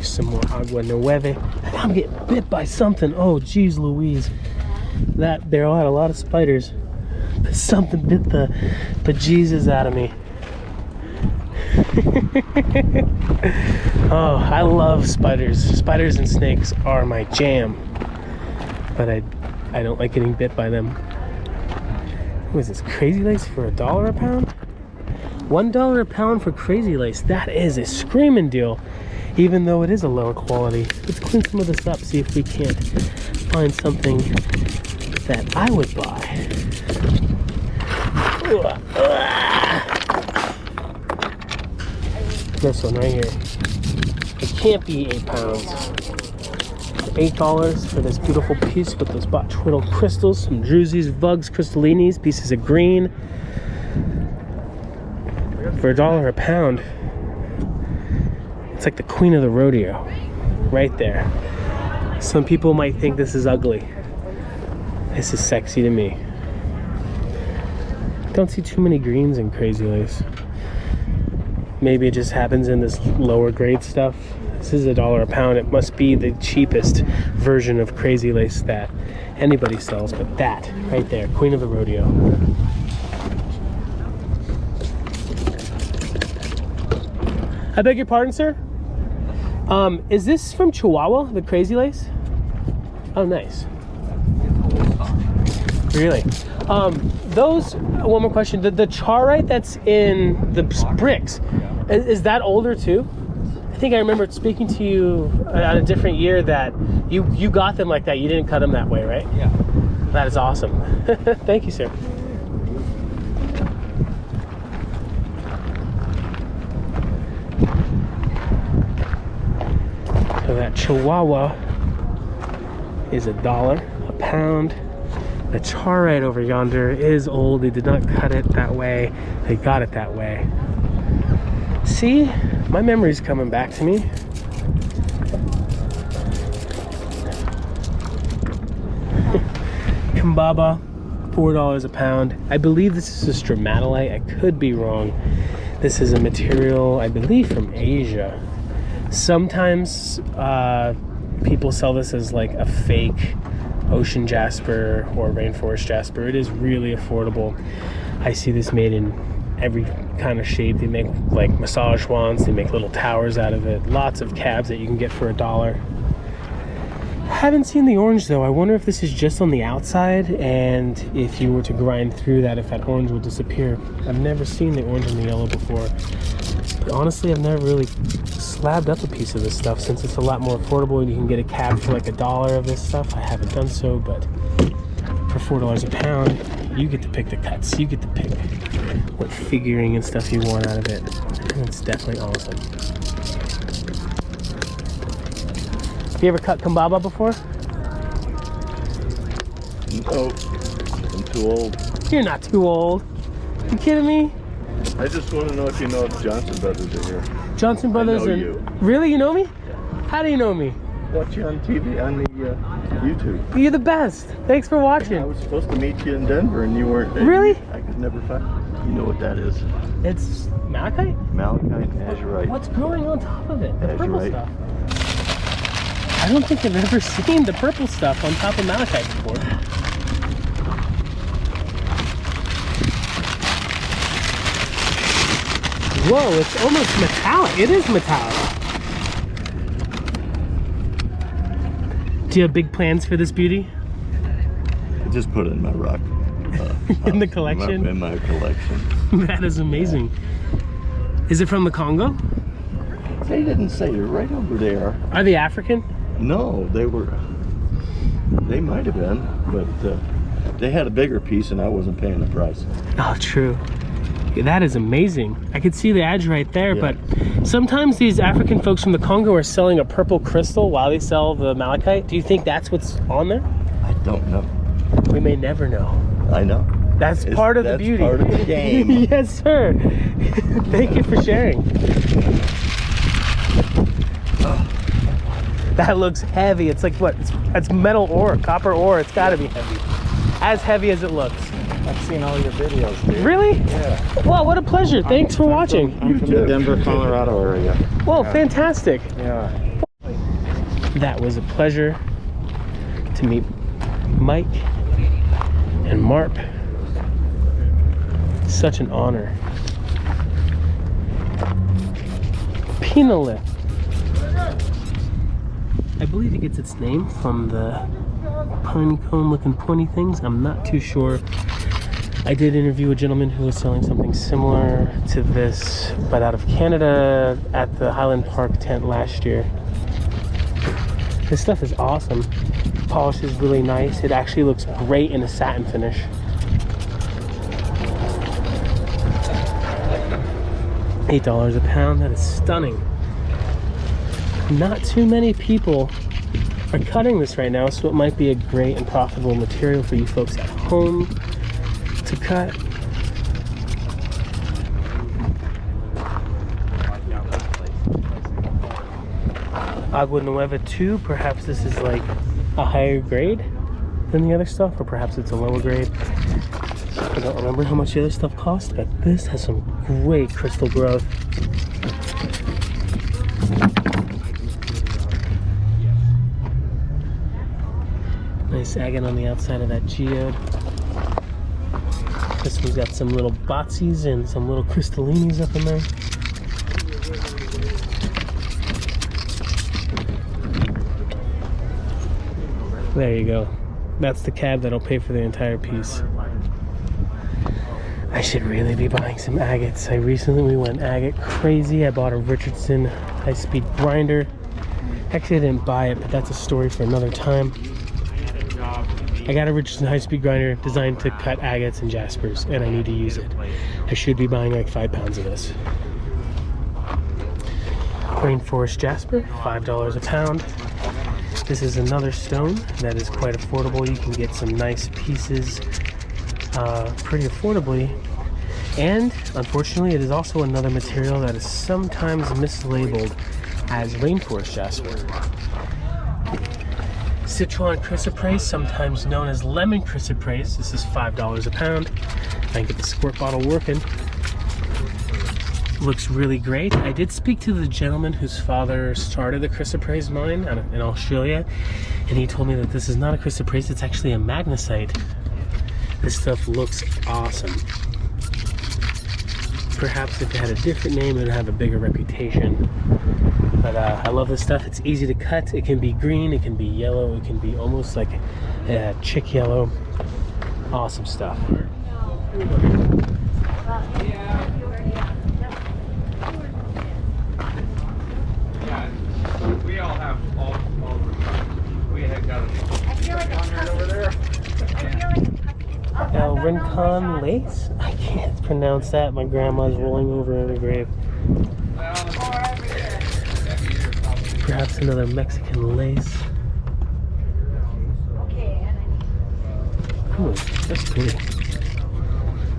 some more agua nueve. I'm getting bit by something. Oh, geez Louise. That there had a lot of spiders. Something bit the bejesus out of me. Oh, I love spiders. Spiders and snakes are my jam. But I don't like getting bit by them. What is this, Crazy Lace for $1 a pound? $1 a pound for Crazy Lace. That is a screaming deal, even though it is a lower quality. Let's clean some of this up, see if we can't find something that I would buy. This one right here. It can't be 8 pounds. $8 for this beautiful piece with those botchwhittle crystals, some druzies, vugs, crystallinis, pieces of green. For $1 a pound, it's like the queen of the rodeo, right there. Some people might think this is ugly. This is sexy to me. Don't see too many greens in Crazy Lace. Maybe it just happens in this lower grade stuff. This is $1 a pound. It must be the cheapest version of Crazy Lace that anybody sells, but that right there, queen of the rodeo. I beg your pardon, sir? Is this from Chihuahua, the Crazy Lace? Oh, nice. Really? Those, one more question, the charite that's in the bricks, is that older too? I think I remember speaking to you at a different year that you got them like that. You didn't cut them that way, right? Yeah. That is awesome. Thank you, sir. So that Chihuahua is $1 a pound. The charite over yonder is old. They did not cut it that way. They got it that way. See, my memory's coming back to me. Kambaba, $4 a pound. I believe this is a stromatolite. I could be wrong. This is a material, I believe, from Asia. Sometimes people sell this as like a fake ocean jasper or rainforest jasper. It is really affordable. I see this made in every kind of shape. They make like massage wands, they make little towers out of it. Lots of cabs that you can get for $1. Haven't seen the orange though. I wonder if this is just on the outside, and if you were to grind through that, if that orange would disappear. I've never seen the orange and the yellow before. But honestly, I've never really slabbed up a piece of this stuff since it's a lot more affordable and you can get a cab for like $1 of this stuff. I haven't done so, but for $4 a pound, you get to pick the cuts. You get to pick what figuring and stuff you want out of it. And it's definitely awesome. Have you ever cut Kambaba before? No, I'm too old. You're not too old. You kidding me? I just want to know if you know if Johnson Brothers are here. Johnson Brothers I know and you. Really? You know me? How do you know me? Watch you on TV, on the YouTube. You're the best. Thanks for watching. I was supposed to meet you in Denver and you weren't there. Really? I could never find. You know what that is? It's malachite? Malachite and azurite. What's growing on top of it? The purple Azurite. stuff. I don't think I've ever seen the purple stuff on top of malachite before. Whoa, it's almost metallic. It is metallic. Do you have big plans for this beauty? I just put it in my rock. In the collection? In my collection. That is amazing. Is it from the Congo? They didn't say. You're right over there. Are they African? No, they were. They might have been, but they had a bigger piece and I wasn't paying the price. Oh, true. Yeah, that is amazing. I could see the edge right there, Yeah. but sometimes these African folks from the Congo are selling a purple crystal while they sell the malachite. Do you think that's what's on there? I don't know. We may never know. I know. That's part of the beauty. That's part of the game. Yes, sir. Thank you for sharing. That looks heavy. It's like what? It's metal ore, copper ore. It's got to be heavy. As heavy as it looks. I've seen all your videos, dude. Really? Yeah. Wow, what a pleasure. Thanks for watching. I'm from the Denver, Colorado area. Well, fantastic. Yeah. That was a pleasure to meet Mike and Marp. Such an honor. Pinolith. I believe it gets its name from the pine cone looking pointy things. I'm not too sure. I did interview a gentleman who was selling something similar to this, but out of Canada at the Highland Park tent last year. This stuff is awesome. Polish is really nice. It actually looks great in a satin finish. $8 a pound. That is stunning. Not too many people are cutting this right now, so it might be a great and profitable material for you folks at home to cut. Agua Nueva 2, perhaps this is like a higher grade than the other stuff, or perhaps it's a lower grade. I don't remember how much the other stuff cost, but this has some great crystal growth. Nice agate on the outside of that geode. This one's got some little botsies and some little crystallinis up in there. There you go. That's the cab that'll pay for the entire piece. I should really be buying some agates. I recently went agate crazy. I bought a Richardson high-speed grinder. Actually, I didn't buy it, but that's a story for another time. I got a Richardson high-speed grinder designed to cut agates and jaspers, and I need to use it. I should be buying like 5 pounds of this. Rainforest jasper, $5 a pound. This is another stone that is quite affordable. You can get some nice pieces pretty affordably. And unfortunately, it is also another material that is sometimes mislabeled as rainforest jasper. Citron chrysoprase, sometimes known as lemon chrysoprase. This is $5 a pound. I can get the squirt bottle working. Looks really great. I did speak to the gentleman whose father started the chrysoprase mine in Australia, and he told me that this is not a chrysoprase, it's actually a magnesite. This stuff looks awesome. Perhaps if it had a different name, it would have a bigger reputation. But I love this stuff. It's easy to cut. It can be green, it can be yellow, it can be almost like chick yellow. Awesome stuff. We all have all we had got it over there. El Rincon lace? I can't pronounce that. My grandma's rolling over in the grave. Perhaps another Mexican lace. Ooh, that's pretty.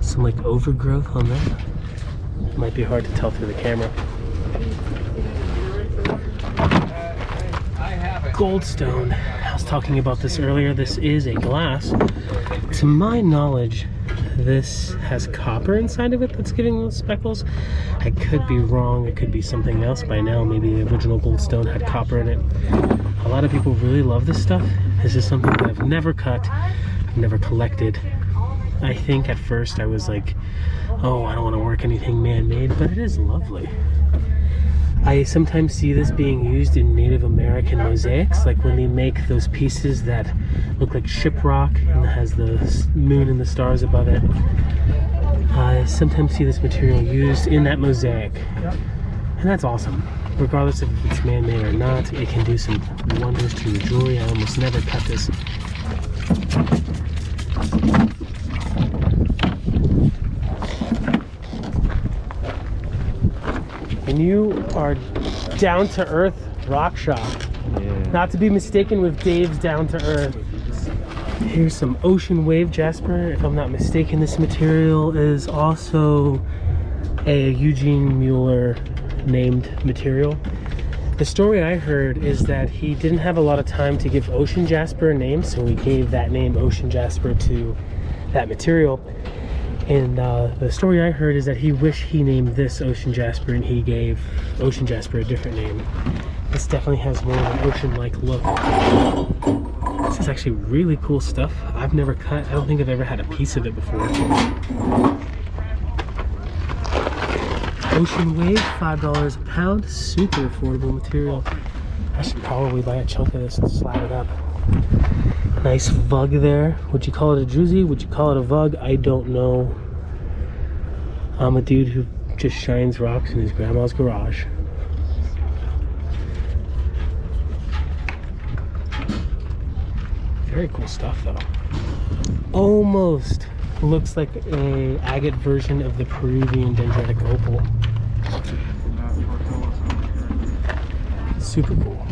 Some like overgrowth on that. Might be hard to tell through the camera. Goldstone. I was talking about this earlier. This is a glass. To my knowledge, this has copper inside of it that's giving those speckles. I could be wrong. It could be something else by now. Maybe the original Goldstone had copper in it. A lot of people really love this stuff. This is something that I've never cut. I've never collected. I think at first I was like, oh, I don't want to work anything man-made, but it is lovely. I sometimes see this being used in Native American mosaics, like when they make those pieces that look like shiprock and has the moon and the stars above it. I sometimes see this material used in that mosaic, and that's awesome. Regardless if it's man-made or not, it can do some wonders to your jewelry. I almost never cut this. And you are Down to Earth Rock Shop. Yeah. Not to be mistaken with Dave's Down to Earth. Here's some ocean wave jasper. If I'm not mistaken, this material is also a Eugene Mueller named material. The story I heard is that he didn't have a lot of time to give ocean jasper a name, so he gave that name ocean jasper to that material. And the story I heard is that he wished he named this ocean jasper and he gave ocean jasper a different name. This definitely has more of an ocean-like look. This is actually really cool stuff. I've never cut. I don't think I've ever had a piece of it before. Ocean Wave, $5 a pound. Super affordable material. I should probably buy a chunk of this and slab it up. Nice vug there. Would you call it a druzy? Would you call it a vug? I don't know. I'm a dude who just shines rocks in his grandma's garage. Very cool stuff though. Almost looks like a agate version of the Peruvian dendritic opal. Super cool.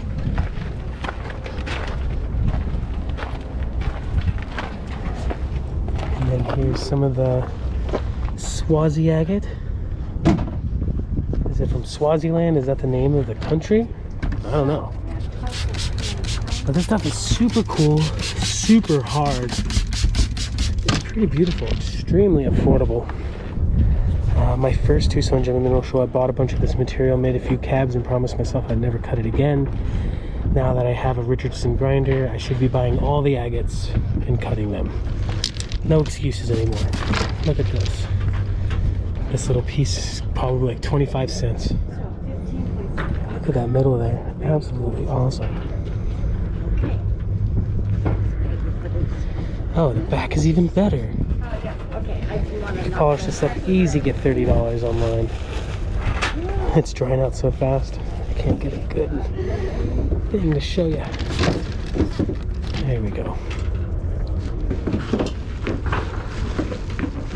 And then here's some of the Swazi agate. Is it from Swaziland? Is that the name of the country? I don't know. But this stuff is super cool, super hard. It's pretty beautiful, extremely affordable. My first Tucson Gem mineral show, I bought a bunch of this material, made a few cabs, and promised myself I'd never cut it again. Now that I have a Richardson grinder, I should be buying all the agates and cutting them. No excuses anymore. Look at this. This little piece is probably like 25 cents. Look at that middle there. Absolutely awesome. Oh, the back is even better. You polish this up easy, get $30 online. It's drying out so fast, I can't get a good thing to show you. There we go.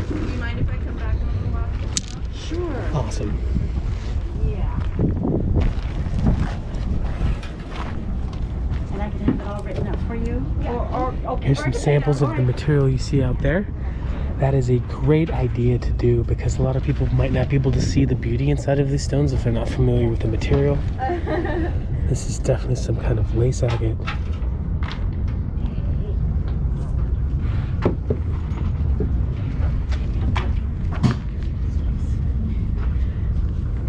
Do you mind if I come back in a little while? Sure. Awesome. Yeah. And I can have it all written up for you? Here's some samples of the material you see out there. That is a great idea to do because a lot of people might not be able to see the beauty inside of these stones if they're not familiar with the material. This is definitely some kind of lace agate.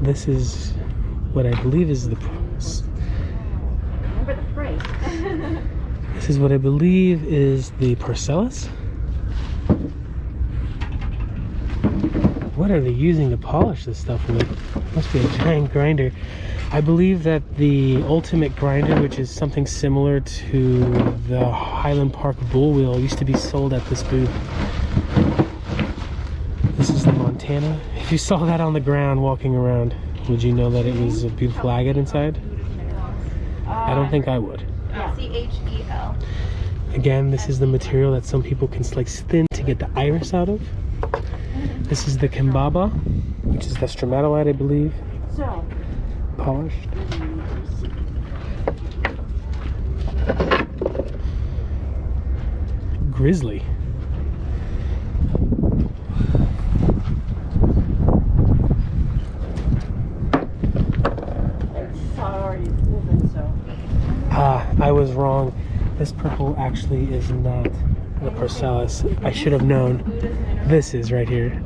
This is what I believe is the... Remember the phrase. This is what I believe is the porcellus. What are they using to polish this stuff with? Must be a giant grinder. I believe that the ultimate grinder, which is something similar to the Highland Park bull wheel, used to be sold at this booth. This is the Montana. If you saw that on the ground walking around, would you know that it was a beautiful agate inside? I don't think I would. C-H-E-L. Again, this is the material that some people can slice thin to get the iris out of. This is the Kimbaba, which is the stromatolite, I believe. So, Polished. Grizzly. sorry, it's moving so. Ah, I was wrong. This purple actually is not the porcellus. I should have known. This is right here.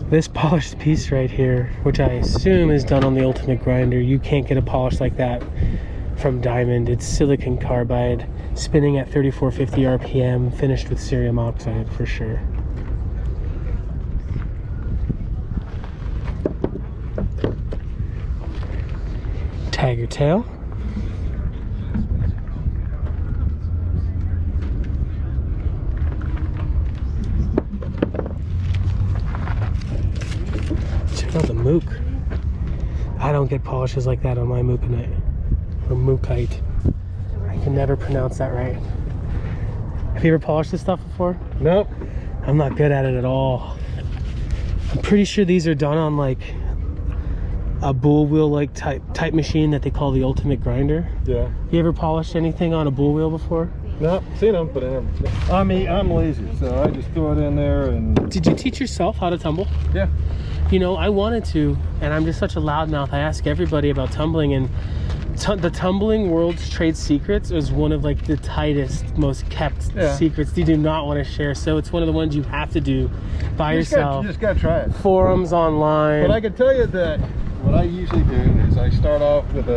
This polished piece right here, which I assume is done on the ultimate grinder. You can't get a polish like that from diamond. It's silicon carbide, spinning at 3450 RPM, finished with cerium oxide for sure. Tiger tail. Check out the mook. I don't get polishes like that on my mookanite or mookite. I can never pronounce that right. Have you ever polished this stuff before? Nope. I'm not good at it at all. I'm pretty sure these are done on like a bull wheel like type machine that they call the ultimate grinder. Yeah. You ever polished anything on a bull wheel before? Nope. Seen them, but I never. I'm lazy, so I just throw it in there and. Did you teach yourself how to tumble? Yeah. You know, I wanted to, and I'm just such a loudmouth. I ask everybody about tumbling, and the tumbling world's trade secrets is one of like the tightest, most kept secrets you do not want to share. So it's one of the ones you have to do by yourself. You just gotta try it. Forums online. But I can tell you that what I usually do is I start off with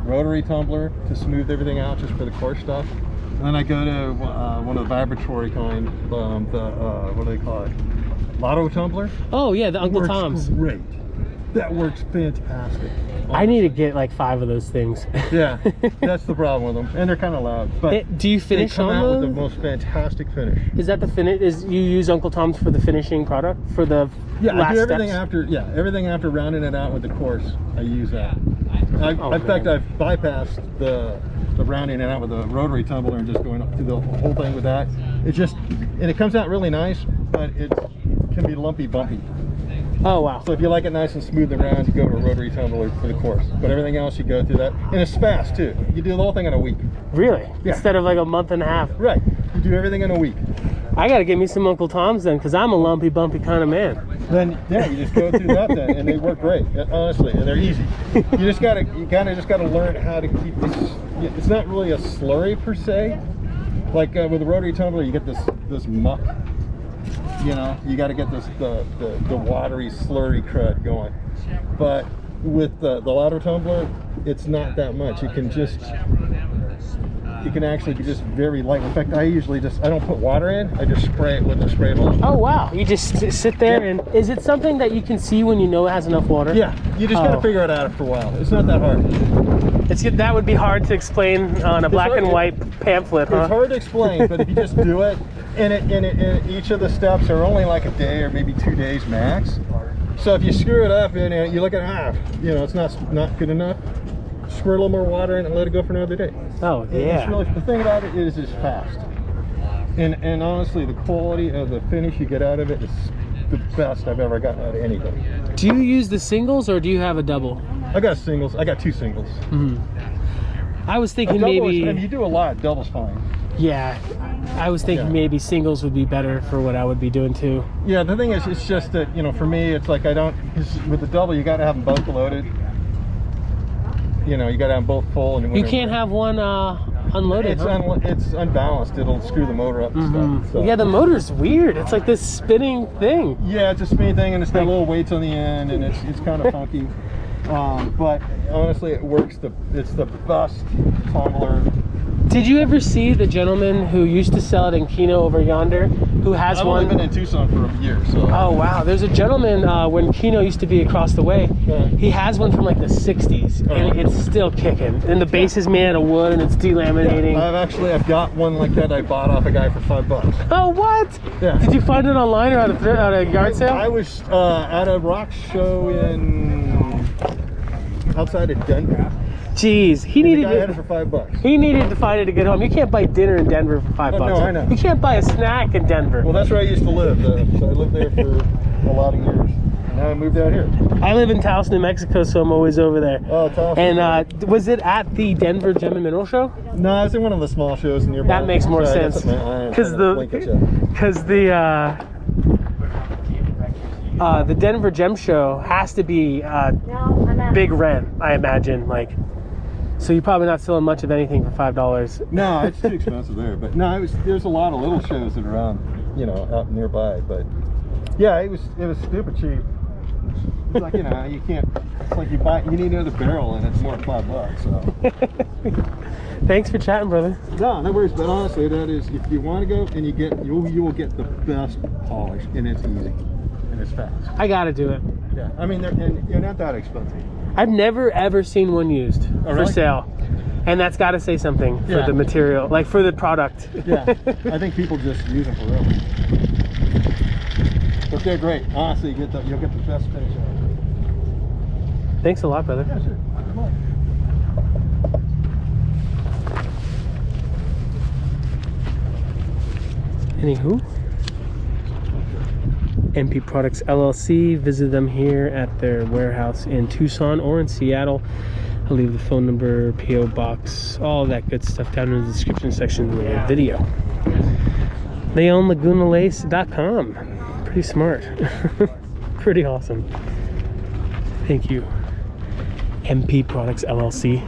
rotary tumbler to smooth everything out just for the coarse stuff. And then I go to one of the vibratory kind, what do they call it? Lotto tumbler. Oh yeah, the Uncle Works Tom's. Great. That works fantastic. I need to get like 5 of those things. Yeah, that's the problem with them, and they're kind of loud. But Do you finish they come on out with those? the most fantastic finish. Is that the finish? Is you use Uncle Tom's for the finishing product for the Yeah, last I do everything steps? after. Yeah, everything after rounding it out with the course. I use that. In fact, man. I've bypassed the rounding it out with the rotary tumbler and just going through the whole thing with that. It just and it comes out really nice, but it can be lumpy, bumpy. Oh wow. So if you like it nice and smooth and round, you go to a rotary tumbler for the course. But everything else, you go through that, and it's fast too. You do the whole thing in a week. Really? Yeah. Instead of like a month and a half. Right. You do everything in a week. I gotta get me some Uncle Tom's then, because I'm a lumpy, bumpy kind of man. Then yeah, you just go through that then, and they work great. Honestly, and they're easy. You kind of just gotta learn how to keep this. It's not really a slurry per se. Like with the rotary tumbler, you get this muck. You know, you got to get the watery slurry crud going. But with the Lotto tumbler, it's not that much. You can actually be just very light. In fact, I don't put water in. I just spray it with a spray bottle. Oh wow. You just sit there and is it something that you can see when you know it has enough water? Yeah, you just got to figure it out after a while. It's not that hard. That would be hard to explain on a black hard- and white pamphlet, huh? It's hard to explain, but if you just do it, and each of the steps are only like a day or maybe 2 days max. So if you screw it up and you look at it's not good enough, squirt a little more water in and let it go for another day. Oh yeah. The thing about it is it's fast, and honestly, the quality of the finish you get out of it is the best I've ever gotten out of anything. Do you use the singles or do you have a double? I got singles. I got 2 singles. I was A thinking double maybe. you do a lot. Double's fine. Yeah. I was thinking Yeah. maybe singles would be better for what I would be doing too. Yeah, the thing is, it's just that for me, it's like with the double, you got to have them both loaded. You got to have them both full. And You can't have one unloaded. huh? It's unbalanced. It'll screw the motor up and stuff. So. Yeah, the motor's weird. It's like this spinning thing. Yeah, it's a spinning thing, and it's got little weights on the end, and it's kind of funky. But honestly, it works. It's the best tumbler. Did you ever see the gentleman who used to sell it in Keno over yonder, who has I've one? only been in Tucson for a year, so. Oh wow, there's a gentleman when Keno used to be across the way. Yeah. He has one from like the 60s, and it's still kicking. And the base is made out of wood, and it's delaminating. I've got one like that I bought off a guy for $5. Oh what? Yeah. Did you find it online or at a yard sale? I was at a rock show outside of Denver. Jeez, he And the needed guy had it to, for $5. he needed to find it to get home. You can't buy dinner in Denver for $5. No, I know. You can't buy a snack in Denver. Well, that's where I used to live. So I lived there for a lot of years. Now I moved out here. I live in Taos, New Mexico, so I'm always over there. Oh, Taos. And was it at the Denver Gem and Mineral Show? No, I was in one of the small shows nearby. That makes more Sorry, I got sense. something in my eye. I'm Because trying to blink at you. the Denver Gem Show has to be No, I'm at big rent, I imagine. Like, so you're probably not selling much of anything for $5. No, it's too expensive there. But no, there's a lot of little shows that are on, out nearby. But yeah, it was stupid cheap. It's like you can't. It's like you need another barrel and it's more than $5. So Thanks for chatting, brother. no worries. But honestly, that is if you want to go and you will get the best polish, and it's easy and it's fast. I gotta do it. Yeah, I mean you're not that expensive. I've never ever seen one used for really? sale. And that's got to say something for Yeah. the material, like for the product. Yeah, I think people just use them forever. But they're great. Honestly, you'll get the best finish out of it. Thanks a lot, brother. Yeah, sure. Good luck. Anywho, MP Products LLC. Visit them here at their warehouse in Tucson or in Seattle. I'll leave the phone number, PO box, all that good stuff down in the description section of the video. They own LagunaLace.com. Pretty smart. Pretty awesome. Thank you, MP Products LLC.